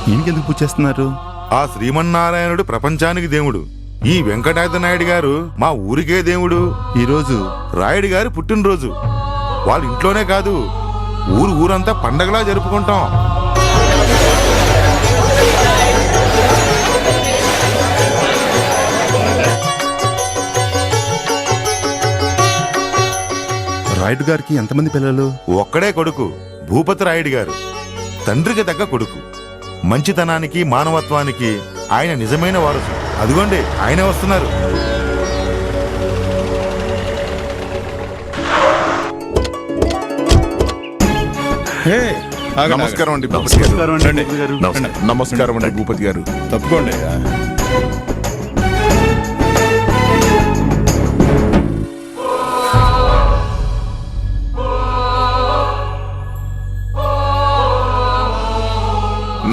ఈయనకెందుకు పూజ చేస్తున్నారు? ఆ శ్రీమన్నారాయణుడు ప్రపంచానికి దేవుడు. ఈ వెంకటాద్రి నాయుడు గారు మా ఊరికే దేవుడు. ఈరోజు రాయుడు గారి పుట్టినరోజు. వాళ్ళ ఇంట్లోనే కాదు, ఊరంతా పండగలా జరుపుకుంటాం. రాయుడు గారికి ఎంతమంది పిల్లలు? ఒక్కడే కొడుకు, భూపతి రాయుడు గారు. తండ్రికి తగ్గ కొడుకు. మంచితనానికి మానవత్వానికి ఆయన నిజమైన వారసు. అదిగోండి ఆయనే వస్తున్నారు. నమస్కారం అండి. నమస్కారం అండి భూపతి గారు. తప్పుకోండి.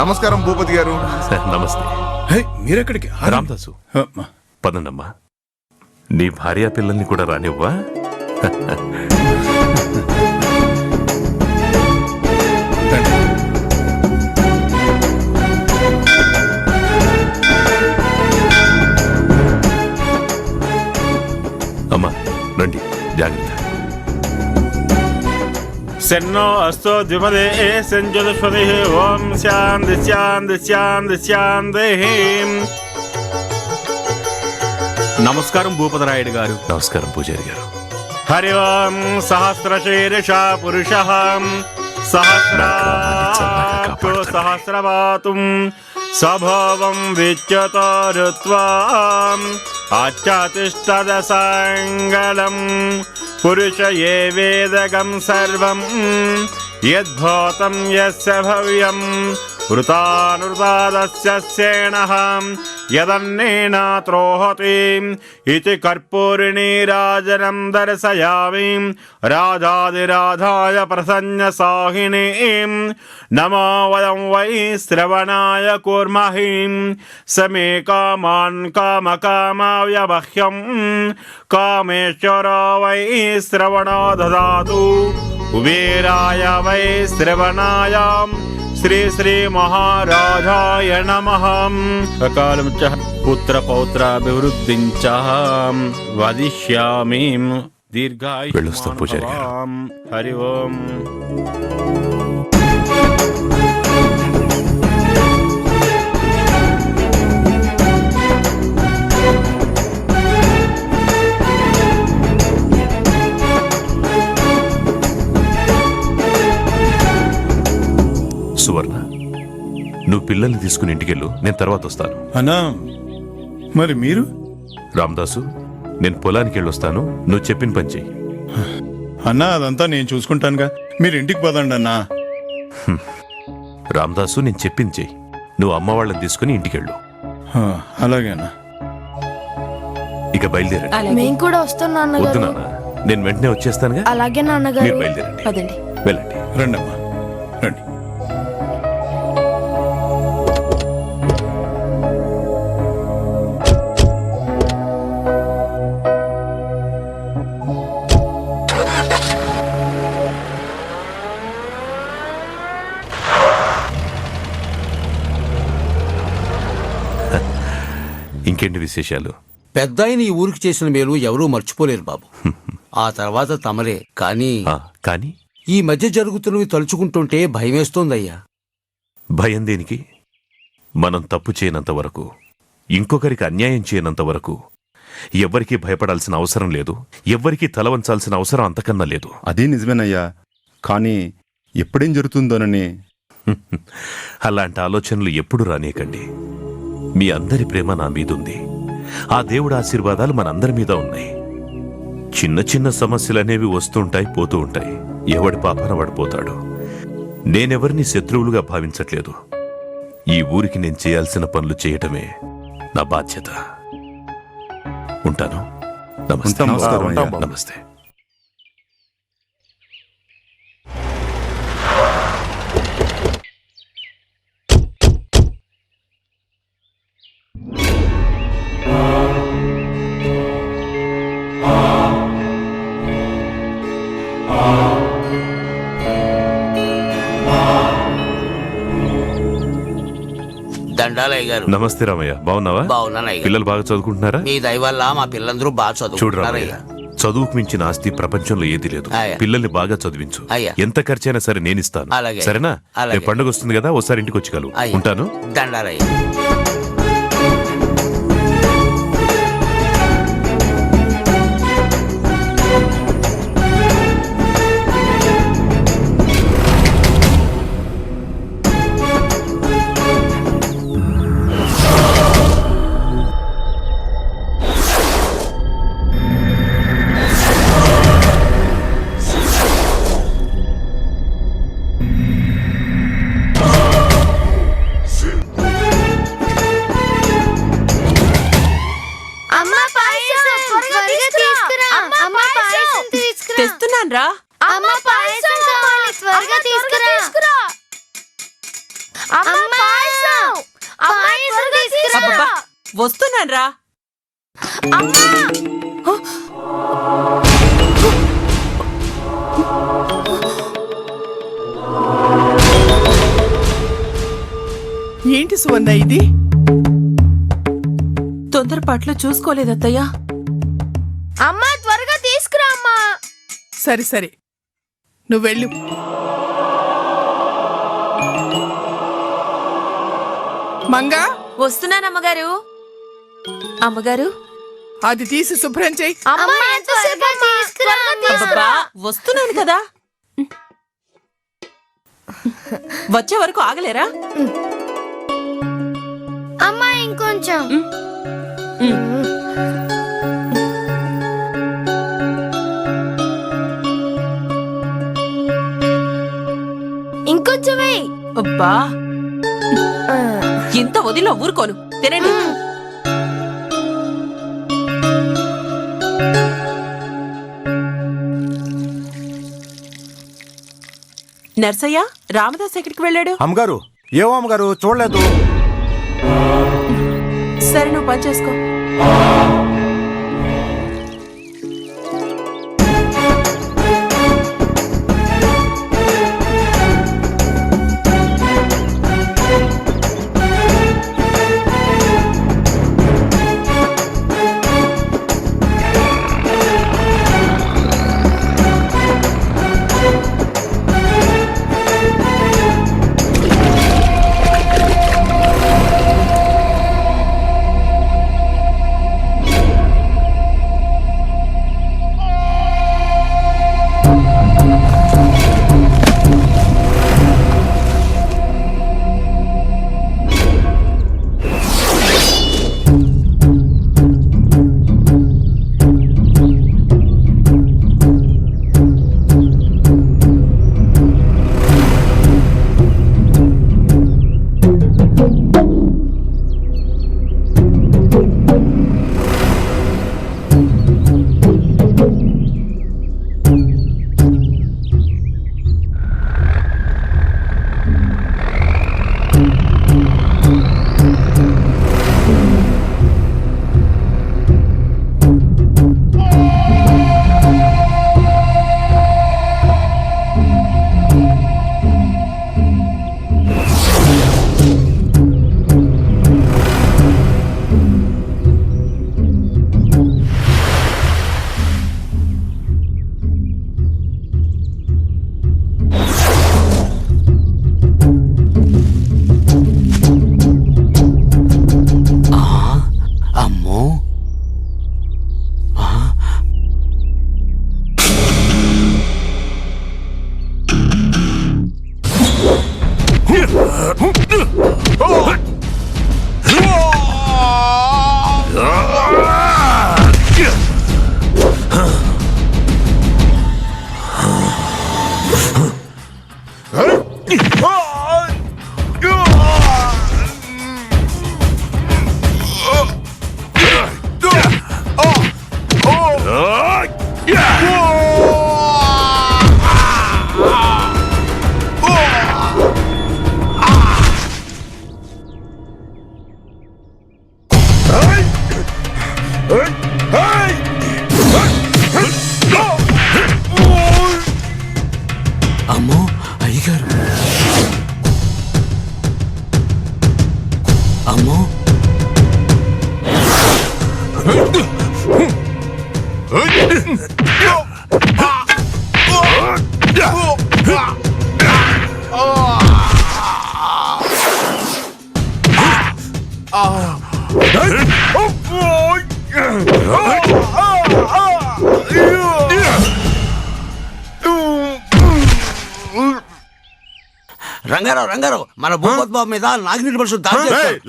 నమస్కారం భూపతి గారు. నమస్తే. మీరెక్కడికి? రామదాసు, పదండమ్మా. నీ భార్యా పిల్లల్ని కూడా రానివ్వా? అమ్మా రండి, జాగ్రత్త. సెన్నో అస్తో ద్విపదే సంజుదస్పతి. ఓం శాంతి శాంతి శాంతి శాంతి. నమస్కారం భూపతిరాయుడు గారు. నమస్కారం పూజారి గారు. హరి ఓం సహస్రశీర్ష పురుష సహస్రాక్షో సహస్రపాతుం స్వభావం విచ్యతరుత్వా అచ్చతిష్టదసాంగళం పురుష ఏ వేదగం సర్వం యద్భూతం యస్య భవ్యం వృతానృతాదస్య సేనః యదన్నేన త్రోహతి ఇతి కర్పూరిణీరాజనం దర్శయామి రాజాదిరాధాయ ప్రసన్నసాహిని. నమో వయం వై శ్రవణాయ కుర్మహి సమే కామాన్ కామకామావ్యవహ్యం కామేశ్వర వై శ్రవణో దదాతు కుబేరాయ వై శ్రవణాయ శ్రీ శ్రీ మహారాజాయ నమః. అకాలం చ పుత్ర పౌత్రాభివృద్ధిం చ వదిష్యామి వెళ్ళొస్తాం పూజారి గారు. దీర్ఘాయుష్మాన్. హరి ఓం. సువర్ణ, నువ్వు పిల్లల్ని తీసుకుని ఇంటికెళ్ళు, నేను తర్వాత వస్తాను. అన్నా మరి మీరు? రామదాసు, నేను పొలానికి వెళ్ళొస్తాను, నువ్వు చెప్పిన పని చెయ్యి. అన్నా అదంతా నేను చూసుకుంటానుగా, మీరు ఇంటికి పోదండి అన్నా. రామదాసు, నేను చెప్పింది చెయ్యి. నువ్వు అమ్మ వాళ్ళని తీసుకుని ఇంటికెళ్ళు. అలాగే అన్నా. ఇక బయలుదేరండి. మేము కూడా వస్తాం వద్దు నాన్నగారు. నాన్న, నేను వెంటనే వచ్చేస్తానుగా. అలాగే నాన్నగారు. మీరు బయలుదేరండి. పదండి. వెళ్ళండి. రండి అమ్మా, రండి. ఇంకేంటి విశేషాలు? పెద్దాయన ఈ ఊరికి చేసిన మేలు ఎవరూ మర్చిపోలేరు బాబు. ఆ తర్వాత తమరే. కానీ ఈ మధ్య జరుగుతున్నవి తలుచుకుంటుంటే భయమేస్తోందయ్యా. భయం దేనికి? మనం తప్పు చేయనంత వరకు, ఇంకొకరికి అన్యాయం చేయనంత వరకు ఎవ్వరికీ భయపడాల్సిన అవసరం లేదు, ఎవ్వరికీ తలవంచాల్సిన అవసరం అంతకన్నా లేదు. అదే నిజమేనయ్యా, కానీ ఎప్పుడేం జరుగుతుందోనని. అలాంటి ఆలోచనలు ఎప్పుడు రానీయకండి. మీ అందరి ప్రేమ నా మీదుంది. ఆ దేవుడి ఆశీర్వాదాలు మనందరి మీద ఉన్నాయి. చిన్న చిన్న సమస్యలనేవి వస్తుంటాయి, పోతూ ఉంటాయి. ఎవడి పాపన పడిపోతాడు. నేనెవరిని శత్రువులుగా భావించట్లేదు. ఈ ఊరికి నేను చేయాల్సిన పనులు చేయటమే నా బాధ్యత. ఉంటాను. నమస్తే. నమస్తే. దండాలయ్య గారు. నమస్తే రామయ్య, బాగున్నావా? బాగున్నానయ్య. పిల్లలు బాగా చదువుకుంటున్నారా? మీ దయ వల్ల మా పిల్లలందరూ బాగా చూడు చదువుకుంటున్నారయ్య. రామయ్య, చదువుకు మించిన ఆస్తి ప్రపంచంలో ఏది లేదు. అయ్యా. పిల్లల్ని బాగా చదివించు. అయ్యా. ఎంత ఖర్చైనా సరే నేను ఇస్తాను. అలాగే. సరేనా? అలాగే. రేపు పండుగ వస్తుంది కదా, ఒకసారి ఇంటికి వచ్చి కలువు. అయ్యా. ఉంటాను. దండాలయ్య. తెస్తున్నాన్రా. అబ్బబ్బా, వస్తున్నాన్రా. ఏంటి సువర్ణ ఇది? తొందరపాట్లో చూసుకోలేదత్తయ్యా. అమ్మా త్వరగా తీసుకురా అమ్మా. సరే సరే, నువ్వు వెళ్ళు. మంగా, వస్తున్నానమ్మగారు. అమ్మగారు, అది తీసి శుభ్రం చెయ్యి. అమ్మా ఎంతసేపు తీసుకురా. అబ్బబ్బా, వస్తున్నాను కదా. వచ్చే వరకు ఆగలేరా? అమ్మా ఇంకొంచెం. ఇంకొంచెం వేయ్. అబ్బా, ఇంత వదిలో ఊరుకోను. తినండి. నర్సయ్య, రామదాస్ ఎక్కడికి వెళ్ళాడు? అమ్మగారు, ఏవో అమ్మగారు చూడలేదు. సరే, నువ్వు పని చేసుకో. రంగారావు మన భూపత్ బాబు మీద నాగినీటి మనుషులు దాడి చేశారు.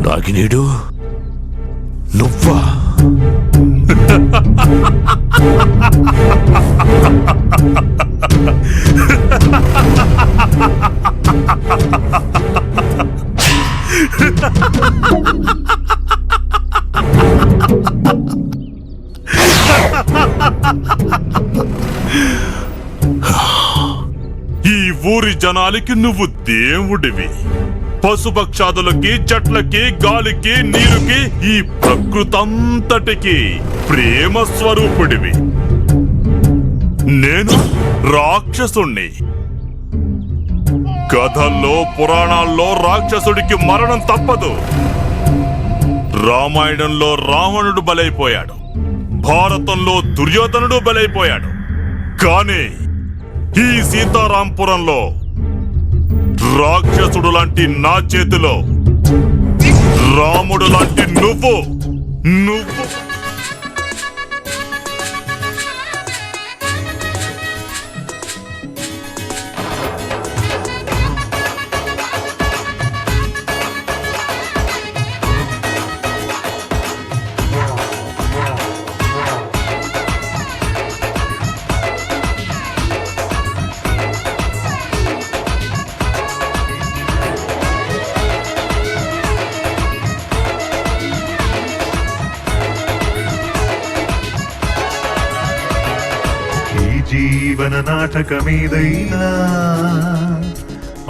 నాగినీడు నువ్వా? ఈ ఊరి జనాలకి నువ్వు దేవుడివి. పశుపక్షాదులకి, చెట్లకి, గాలికి, నీరుకి, ఈ ప్రకృతంతటికి ప్రేమ స్వరూపుడివి. నేను రాక్షసుణ్ణి. కథల్లో, పురాణాల్లో రాక్షసుడికి మరణం తప్పదు. రామాయణంలో రావణుడు బలైపోయాడు, భారతంలో దుర్యోధనుడు బలైపోయాడు. కానీ ఈ సీతారాంపురంలో రాక్షసుడు లాంటి నా చేతిలో రాముడు లాంటి నువ్వు జీవన నాటకమేదైనా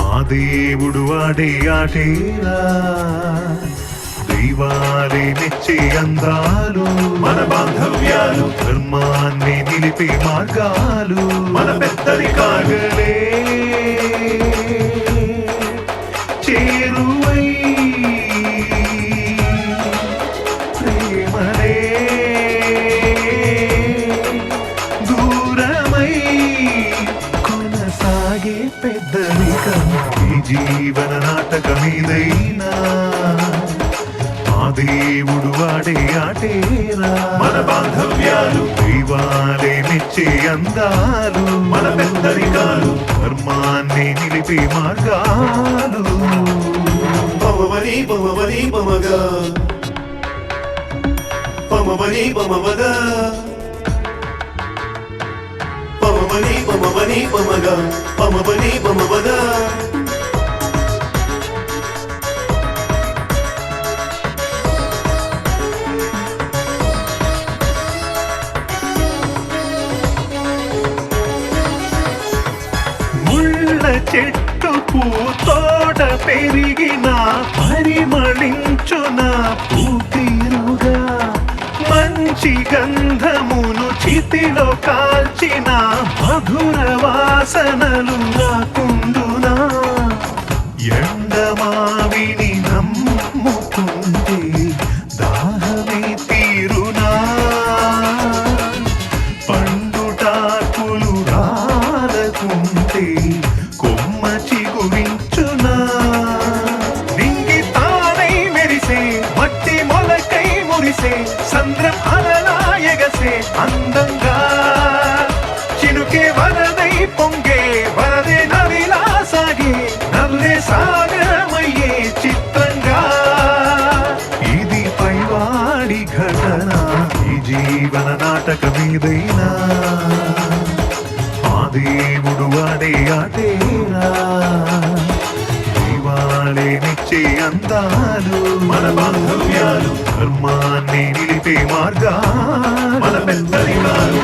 ఆ దేవుడు ఆడే ఆటేరా. దైవాలే మెచ్చే అందాలు మన బాంధవ్యాలు, ధర్మాన్ని నిలిపే మార్గాలు మన పెద్దరి కాగలే చేరువై ప్రేమలే కొనసాగే పెద్దరికం. ఈ జీవన నాటకమేదైనా ఆ దేవుడు ఆడే ఆటేరా. మన బాంధవ్యాలు, దైవాలే మెచ్చే అందాలు మన పెద్దరికాలు, ధర్మాన్ని నిలిపే మార్గాలు. పమవని పమవని పమగా పమవని పమవగా పమవని పమవని పమగా పమవని పమవగా. ముళ్ళ చెట్టు పూతోట పెరిగిన పరిమళించున పూతీరుగా, మంచి గంధమును చితిలో కాల్చిన మధుర వాసనలు నాకుండునా. ఎండమావిని నమ్ముకుంటే దాహమే తీరునా, పండుటాకులు రాలకుంటే కొమ్మ చిగురించునా. నింగి తానై మెరిసే జీవన నాటకమేదైనా ఆ దేవుడు ఆడే ఆటేరా జీవాలే నిచ్చే అందాలు మన బాంధవ్యాలు ధర్మాన్ని నిలిపే మార్గాలు మన పెద్దరికాలు